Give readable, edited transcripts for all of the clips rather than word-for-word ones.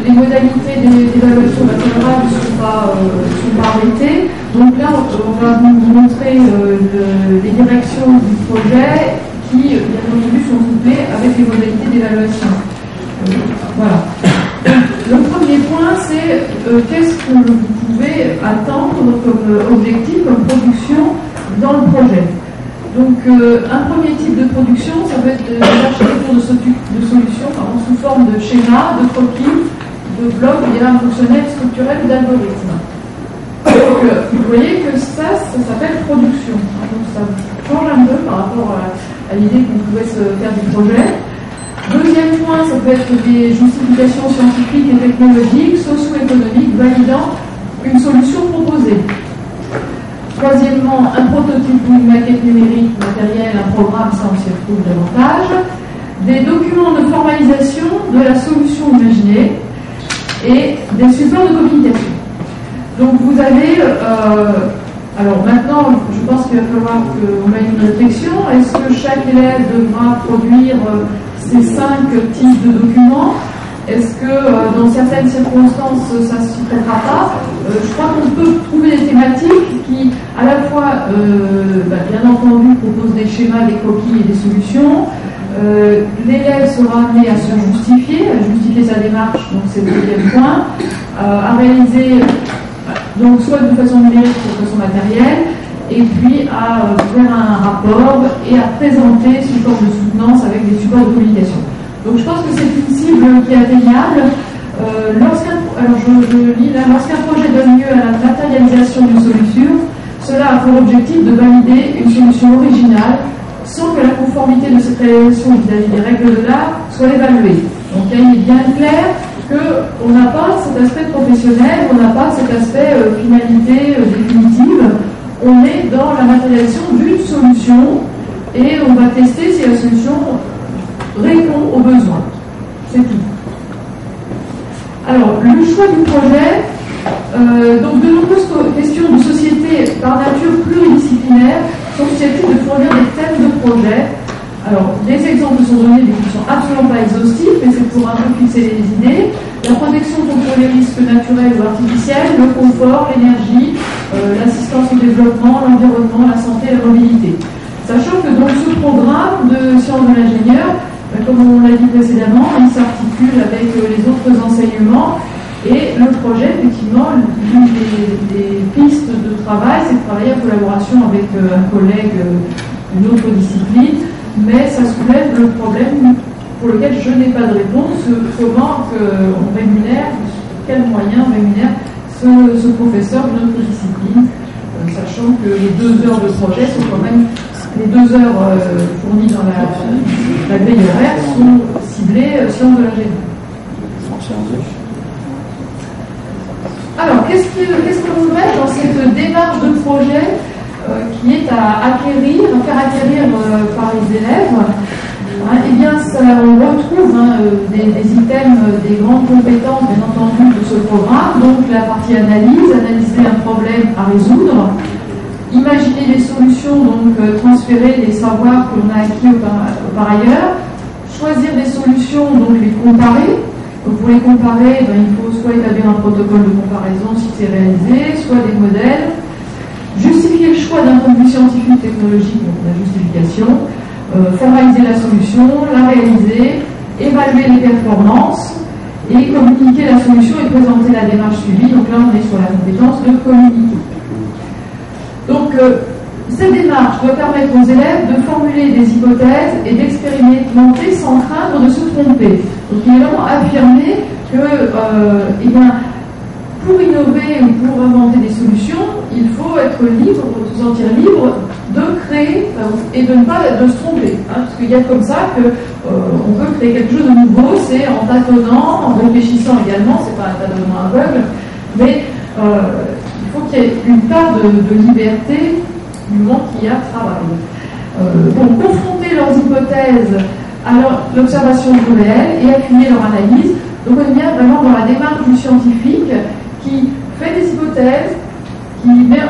Les modalités d'évaluation matérielle ne sont pas arrêtées. Donc là, on va vous montrer les directions du projet qui, bien entendu, sont couplées avec les modalités d'évaluation. Voilà. Le premier point, c'est qu'est-ce que vous pouvez attendre comme objectif, comme production dans le projet. Donc, un premier type de production, ça peut être de l'architecture de solutions sous forme de schéma, de croquis, de blocs, de diagrammes fonctionnels, structurels ou d'algorithmes. Donc, vous voyez que ça s'appelle production. Donc, ça change un peu par rapport à l'idée qu'on pouvait se faire du projet. Deuxième point, ça peut être des justifications scientifiques et technologiques, socio-économiques, validant une solution proposée. Troisièmement, un prototype ou une maquette numérique, matériel, un programme, ça on s'y retrouve davantage. Des documents de formalisation de la solution imaginée et des supports de communication. Donc vous avez, alors maintenant, je pense qu'il va falloir qu'on mette une réflexion. Est-ce que chaque élève devra produire ces 5 types de documents? Est-ce que dans certaines circonstances ça ne s'y prêtera pas? Je crois qu'on peut trouver des thématiques qui à la fois bien entendu proposent des schémas, des croquis et des solutions. L'élève sera amené à se justifier, sa démarche, donc c'est le deuxième point, à réaliser donc soit de façon numérique, soit de façon matérielle, et puis à faire un rapport et à présenter sous forme de soutenance avec des supports de communication. Donc je pense que c'est une cible qui est atteignable. Lorsqu'un projet donne lieu à la matérialisation d'une solution, cela a pour objectif de valider une solution originale sans que la conformité de cette réalisation vis-à-vis des règles de l'art soit évaluée. Donc il est bien clair qu'on n'a pas cet aspect professionnel, on n'a pas cet aspect finalité définitive. On est dans la matérialisation d'une solution et on va tester si la solution répond aux besoins. C'est tout. Alors, le choix du projet, donc de nombreuses questions de société par nature pluridisciplinaire sont susceptibles de fournir des thèmes de projet. Alors, des exemples sont donnés, mais qui ne sont absolument pas exhaustifs, mais c'est pour un peu fixer les idées. La protection contre les risques naturels ou artificiels, le confort, l'énergie, l'assistance au développement, l'environnement, la santé et la mobilité. Sachant que dans ce programme de sciences de l'ingénieur, comme on l'a dit précédemment, il s'articule avec les autres enseignements et le projet, effectivement, l'une des pistes de travail, c'est de travailler en collaboration avec un collègue d'une autre discipline, mais ça soulève le problème pour lequel je n'ai pas de réponse, comment on rémunère, quel moyen on rémunère ce professeur d'une autre discipline, sachant que les 2 heures de projet sont quand même, les 2 heures fournies dans la grille horaire sont ciblées sciences de l'ingénieur. Alors, qu'est-ce qu'on met dans cette démarche de projet qui est à faire acquérir par les élèves? Eh bien, on retrouve des items, des grandes compétences, bien entendu, de ce programme. Donc, la partie analyser un problème à résoudre, imaginer des solutions, donc transférer les savoirs que l'on a acquis par ailleurs, choisir des solutions, donc les comparer. Donc, pour les comparer, il faut soit établir un protocole de comparaison si c'est réalisé, soit des modèles, justifier le choix d'un point de vue scientifique, technologique, donc la justification, formaliser la solution, la réaliser, évaluer les performances et communiquer la solution et présenter la démarche suivie. Donc là, on est sur la compétence de communiquer. Donc, cette démarche doit permettre aux élèves de formuler des hypothèses et d'expérimenter sans craindre de se tromper. Donc, il est vraiment affirmé que, pour innover ou pour inventer des solutions, il faut être libre, se sentir libre de créer et de ne pas de se tromper. Parce qu'il y a comme ça qu'on peut créer quelque chose de nouveau, c'est en tâtonnant, en réfléchissant également, c'est pas un tâtonnement aveugle, mais il faut qu'il y ait une part de liberté du moment qu'il y a travail. Pour confronter leurs hypothèses à l'observation du réel et affiner leur analyse, donc on est bien vraiment dans la démarche du scientifique qui fait des hypothèses, qui met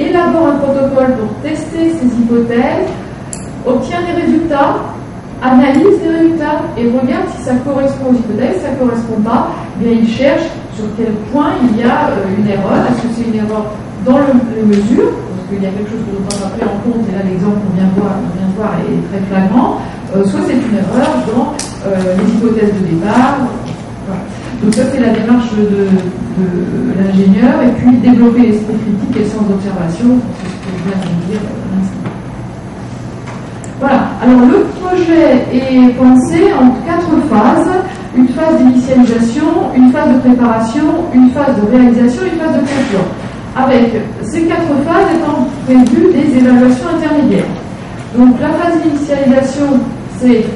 élabore un protocole pour tester ses hypothèses, obtient des résultats, analyse les résultats et regarde si ça correspond aux hypothèses. Si ça ne correspond pas, eh bien il cherche sur quel point il y a une erreur. Est-ce que c'est une erreur dans les mesures, parce qu'il y a quelque chose que l'on doit pris en compte, et là l'exemple qu'on vient de voir est très flagrant, soit c'est une erreur dans les hypothèses de départ. Voilà. Donc ça c'est la démarche de l'ingénieur, et puis développer l'esprit critique et le sens d'observation, c'est ce que je viens de dire à l'instant. Voilà, alors le projet est pensé en 4 phases: une phase d'initialisation, une phase de préparation, une phase de réalisation et une phase de conclusion. Avec ces 4 phases étant prévues des évaluations intermédiaires. Donc la phase d'initialisation, c'est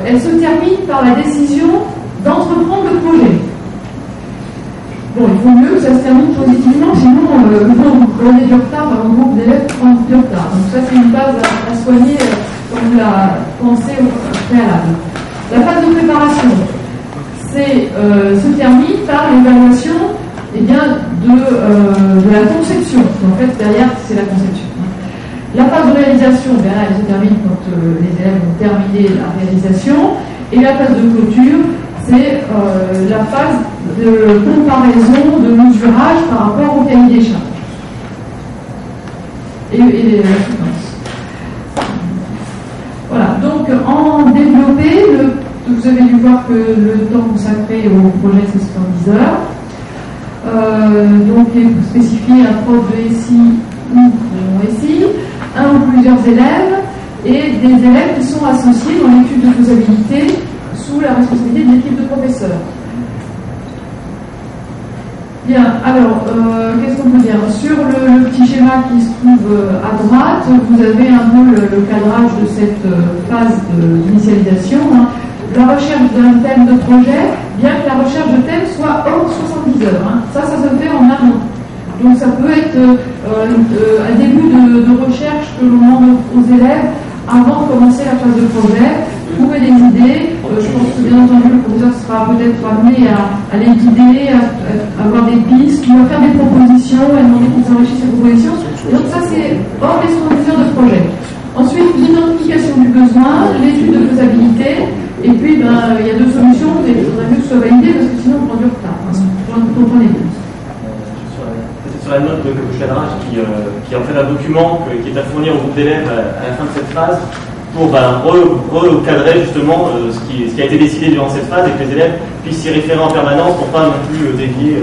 elle se termine par la décision d'entreprendre le projet. Bon, il vaut mieux que ça se termine positivement, sinon on est du retard, un groupe d'élèves prend du retard. Donc ça c'est une base à soigner comme on l'a pensé au préalable. La phase de préparation se termine par l'évaluation de la conception. En fait, derrière, c'est la conception. La phase de réalisation, elle se termine quand les élèves ont terminé la réalisation. Et la phase de clôture, c'est la phase de comparaison, de mesurage par rapport au cahier des charges. Et la soutenance. Voilà, donc en développé, vous avez dû voir que le temps consacré au projet c'est 70 heures. Donc il est spécifié un prof de SI ou de non-SI, un ou plusieurs élèves, et des élèves qui sont associés dans l'étude de faisabilité sous la responsabilité de l'équipe de professeurs. Bien, alors, qu'est-ce qu'on peut dire? Sur le petit schéma qui se trouve à droite, vous avez un peu le cadrage de cette phase d'initialisation. La recherche d'un thème de projet, bien que la recherche de thème soit hors 70 heures. Ça se fait en amont. Donc ça peut être un début de recherche que l'on demande aux élèves avant de commencer la phase de projet, trouver des idées. Je pense que bien entendu le professeur sera peut-être amené à les guider, à avoir des pistes, qui va faire des propositions et demander qu'ils enrichissent ces propositions. Et donc ça c'est hors des 70 heures de projet. Ensuite, l'identification du besoin, l'étude de faisabilité, et puis il y a 2 solutions, et il faudrait mieux que ce soit validé parce que sinon on prend du retard. Vous comprenez bien. Sur la note de cadrage qui est en fait un document qui est à fournir au groupe d'élèves à la fin de cette phase pour recadrer justement ce qui a été décidé durant cette phase et que les élèves puissent s'y référer en permanence pour pas non plus dévier.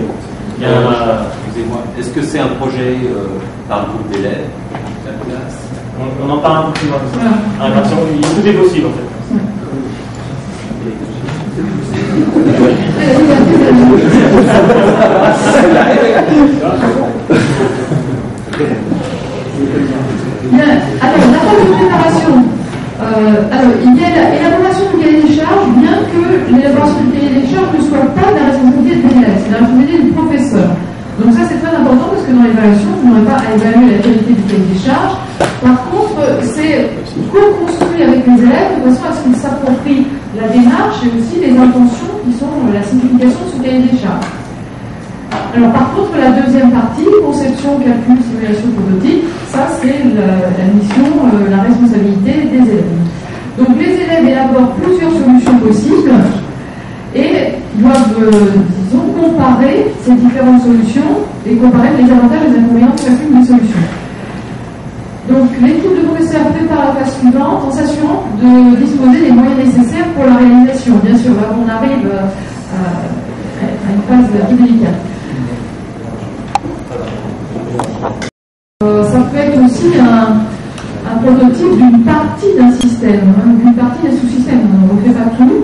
Excusez-moi, est-ce que c'est un projet par le groupe d'élèves? On en parle un peu plus loin. Tout est possible en fait. Bien. Alors, la phase de préparation. Il y a l'élaboration du cahier des charges, bien que l'élaboration du cahier des charges ne soit pas de la responsabilité de l'élève, c'est la responsabilité du professeur. Donc ça c'est très important parce que dans l'évaluation, vous n'aurez pas à évaluer la qualité du cahier des charges. Par contre, c'est co-construit avec les élèves de façon à ce qu'ils s'approprient la démarche et aussi les intentions qui sont la signification de ce cahier des charges. Alors par contre, la deuxième partie, conception, calcul, simulation, prototype, ça c'est la mission, la responsabilité des élèves. Donc les élèves élaborent plusieurs solutions possibles et doivent, disons, comparer ces différentes solutions et comparer les avantages et les inconvénients de chacune des solutions. Donc l'équipe de professeurs prépare la phase suivante en s'assurant de disposer des moyens nécessaires pour la réalisation. Bien sûr, là on arrive à une phase plus délicate. Ça peut être aussi un prototype d'une partie d'un système, d'une partie des sous-systèmes. On ne refait pas tout.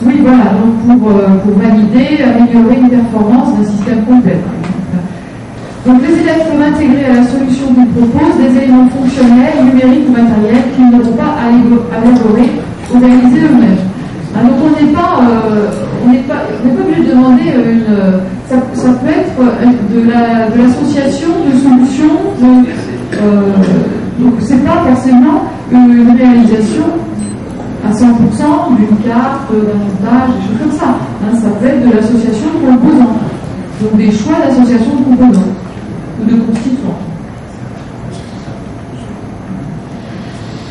Oui, voilà, donc pour valider, améliorer une performance d'un système complet, par exemple. Donc les élèves peuvent intégrer à la solution qu'ils proposent des éléments fonctionnels, numériques ou matériels qu'ils n'auront pas à élaborer ou réaliser eux-mêmes. Donc on n'est pas obligé de demander ça peut être de l'association de solutions, donc c'est pas forcément une réalisation à 100% d'une carte, d'un montage, des choses comme ça. Ça peut être de l'association de composants, donc des choix d'association de composants ou de constituants.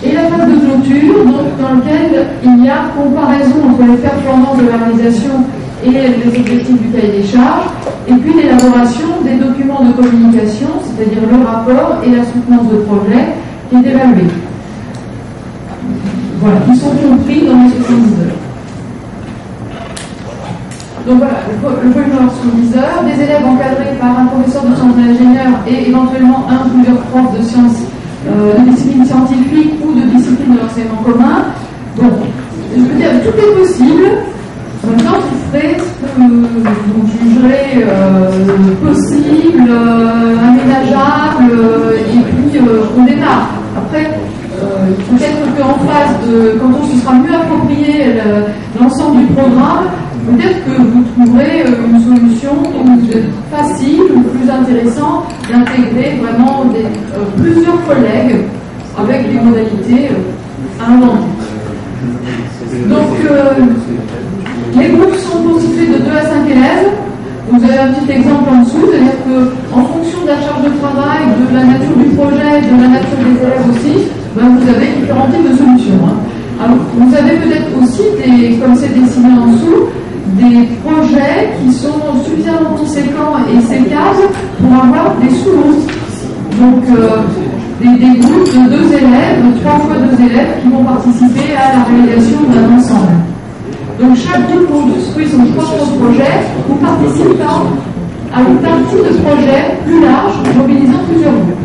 Et la phase de clôture, donc, dans laquelle il y a comparaison entre les performances de la réalisation et les objectifs du cahier des charges, et puis l'élaboration des documents de communication, c'est-à-dire le rapport et la soutenance de projet qui est évalué. Voilà, qui sont compris dans les 70 heures. Donc voilà, le polyvalent 70 heures, des élèves encadrés par un professeur de sciences d'ingénieur et éventuellement un ou plusieurs profs de sciences de discipline scientifique ou de discipline de l'enseignement commun. Bon, je veux dire, tout est possible. Maintenant, vous ferez ce que vous jugerez possible, aménageable, et puis on démarre. Après, peut-être qu'en face quand on se sera mieux approprié l'ensemble du programme, peut-être que vous trouverez une solution facile ou plus intéressante d'intégrer vraiment plusieurs collègues avec des modalités à inventer. Donc, les groupes sont constitués de 2 à 5 élèves. Vous avez un petit exemple en dessous, c'est-à-dire qu'en fonction de la charge de travail, de la nature du projet, de la nature des élèves aussi, vous avez différents types de solutions. Alors, vous avez peut-être aussi, comme c'est dessiné en dessous, des projets qui sont suffisamment conséquents et sécables pour avoir des sous-groupes. Donc, des groupes de 2 élèves, 3 fois 2 élèves qui vont participer à la réalisation d'un ensemble. Donc chaque groupe construit son propre projet ou participant à une partie de projet plus large, mobilisant plusieurs groupes.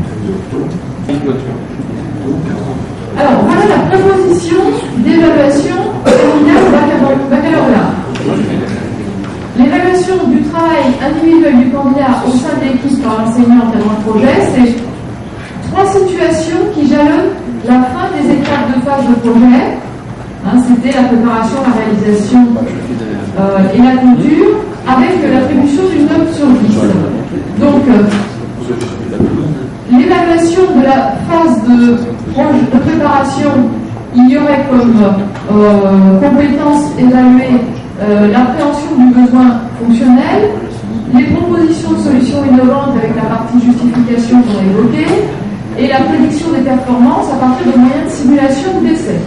Alors voilà la proposition d'évaluation terminale au baccalauréat. L'évaluation du travail individuel du candidat au sein de l'équipe par l'enseignant encadrant le projet, c'est 3 situations qui jalonnent la fin des étapes de phase de projet. C'était la préparation, la réalisation et la clôture avec l'attribution d'une note sur 10. Donc, l'évaluation de la phase de préparation, il y aurait comme compétence évaluée l'appréhension du besoin fonctionnel, les propositions de solutions innovantes avec la partie justification qu'on a évoquée, et la prédiction des performances à partir de moyens de simulation ou d'essai.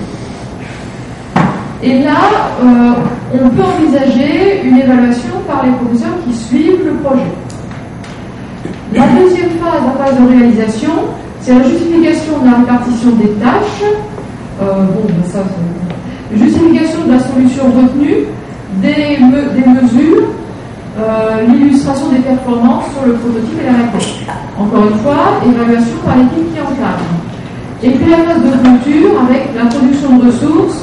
Et là, on peut envisager une évaluation par les professeurs qui suivent le projet. La deuxième phase, la phase de réalisation, c'est la justification de la répartition des tâches, justification de la solution retenue, des mesures, l'illustration des performances sur le prototype et la réponse. Encore une fois, évaluation par l'équipe qui encadre. Et puis la phase de clôture avec la production de ressources,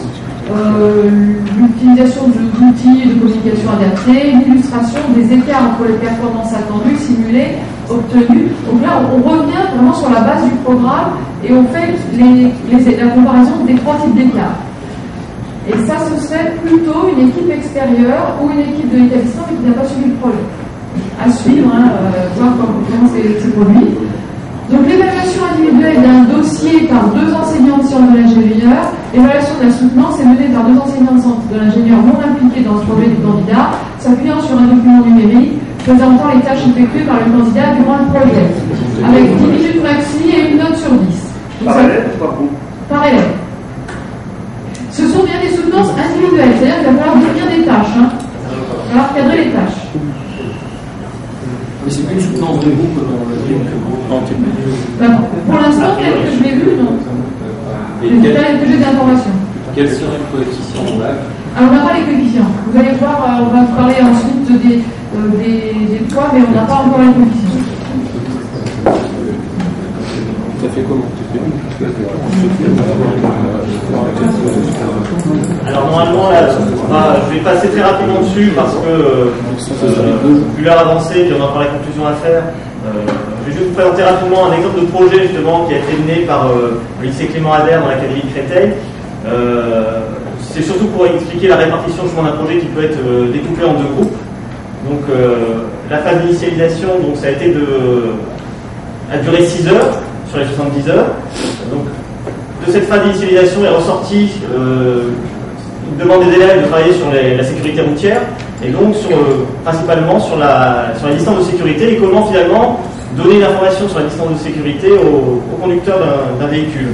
l'utilisation d'outils de communication adaptés, l'illustration des écarts entre les performances attendues, simulées, obtenues. Donc là, on revient vraiment sur la base du programme et on fait la comparaison des 3 types d'écarts. Et ça, ce serait plutôt une équipe extérieure ou une équipe de l'établissement qui n'a pas suivi le projet. À suivre, voir comment c'est produit. Donc l'évaluation individuelle d'un dossier par 2 enseignants de sciences de l'ingénieur, l'évaluation de la soutenance est menée par 2 enseignants de l'ingénieur non impliqués dans ce projet du candidat, s'appuyant sur un document numérique présentant les tâches effectuées par le candidat durant le projet, avec 10 minutes maxi et une note sur 10. Par élève ou par groupe? Par élève. Ce sont bien des soutenances individuelles, c'est-à-dire qu'il va falloir définir des tâches. Il va falloir cadrer les tâches. Mais c'est plus une soutenance de groupe dans le pour l'instant, tel que je l'ai vu, non. C'est tel que j'ai d'informations. Quel serait le coefficient de bac? Alors, on n'a pas les coefficients. Vous allez voir, on va parler ensuite des poids, mais on n'a pas encore les coefficients. Ça fait comment? Alors normalement, là, je vais passer très rapidement dessus parce que vu l'heure avancée, puis on a encore la conclusion à faire. Je vais juste vous présenter rapidement un exemple de projet justement qui a été mené par le lycée Clément Adair dans l'académie de Créteil. C'est surtout pour expliquer la répartition d'un projet qui peut être découpé en 2 groupes. Donc la phase d'initialisation, donc ça a été a duré 6 heures sur les 70 heures. Donc de cette phase d'initialisation est ressortie une demande des élèves de travailler sur la sécurité routière, et donc principalement sur la distance de sécurité et comment finalement donner une information sur la distance de sécurité au conducteur d'un véhicule.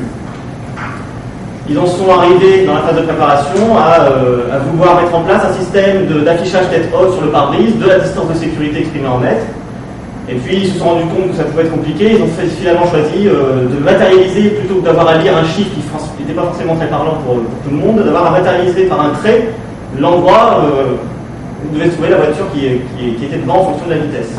Ils en sont arrivés dans la phase de préparation à vouloir mettre en place un système d'affichage tête haute sur le pare-brise de la distance de sécurité exprimée en mètres. Et puis ils se sont rendus compte que ça pouvait être compliqué, ils ont finalement choisi de matérialiser, plutôt que d'avoir à lire un chiffre qui n'était pas forcément très parlant pour tout le monde, d'avoir à matérialiser par un trait l'endroit où devait se trouver la voiture qui était devant en fonction de la vitesse.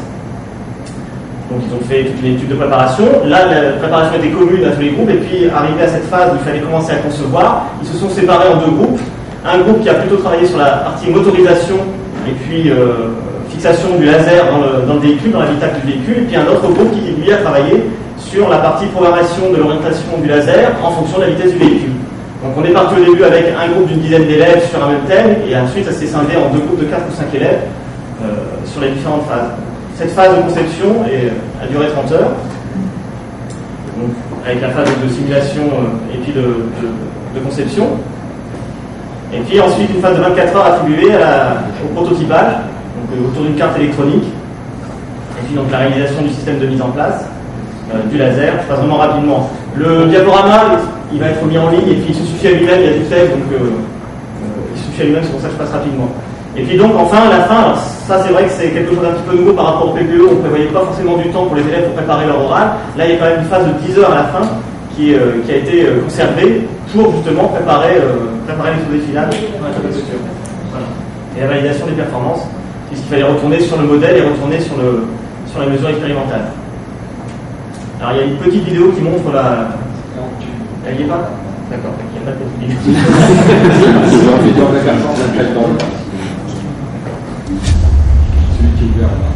Donc ils ont fait toute une étude de préparation. Là, la préparation était commune à tous les groupes, et puis arrivé à cette phase où il fallait commencer à concevoir, ils se sont séparés en deux groupes. Un groupe qui a plutôt travaillé sur la partie motorisation et puis fixation du laser dans le véhicule, dans l'habitacle du véhicule, et puis un autre groupe qui lui a travaillé sur la partie programmation de l'orientation du laser en fonction de la vitesse du véhicule. Donc on est parti au début avec un groupe d'une dizaine d'élèves sur un même thème, et ensuite ça s'est scindé en deux groupes de 4 ou 5 élèves sur les différentes phases. Cette phase de conception a duré 30 heures, donc, avec la phase de simulation et puis de conception. Et puis ensuite une phase de 24 heures attribuée au prototypage, donc autour d'une carte électronique. Et puis donc la réalisation du système de mise en place, du laser. Je passe vraiment rapidement. Le diaporama, il va être mis en ligne, et puis il se suffit à lui-même, il y a du texte, donc il suffit à lui-même, c'est pour ça que je passe rapidement. Et puis donc enfin, à la fin, alors ça c'est vrai que c'est quelque chose d'un petit peu nouveau par rapport au PPE, on ne prévoyait pas forcément du temps pour les élèves pour préparer leur oral. Là il y a quand même une phase de 10 heures à la fin qui a été conservée pour justement préparer l'exposé final. Voilà. Et la validation des performances, puisqu'il fallait retourner sur le modèle et retourner sur les mesures expérimentales. Alors il y a une petite vidéo qui montre la... Elle n'y est pas ? D'accord, il n'y a pas de petite vidéo. Celui qui est ouvert là.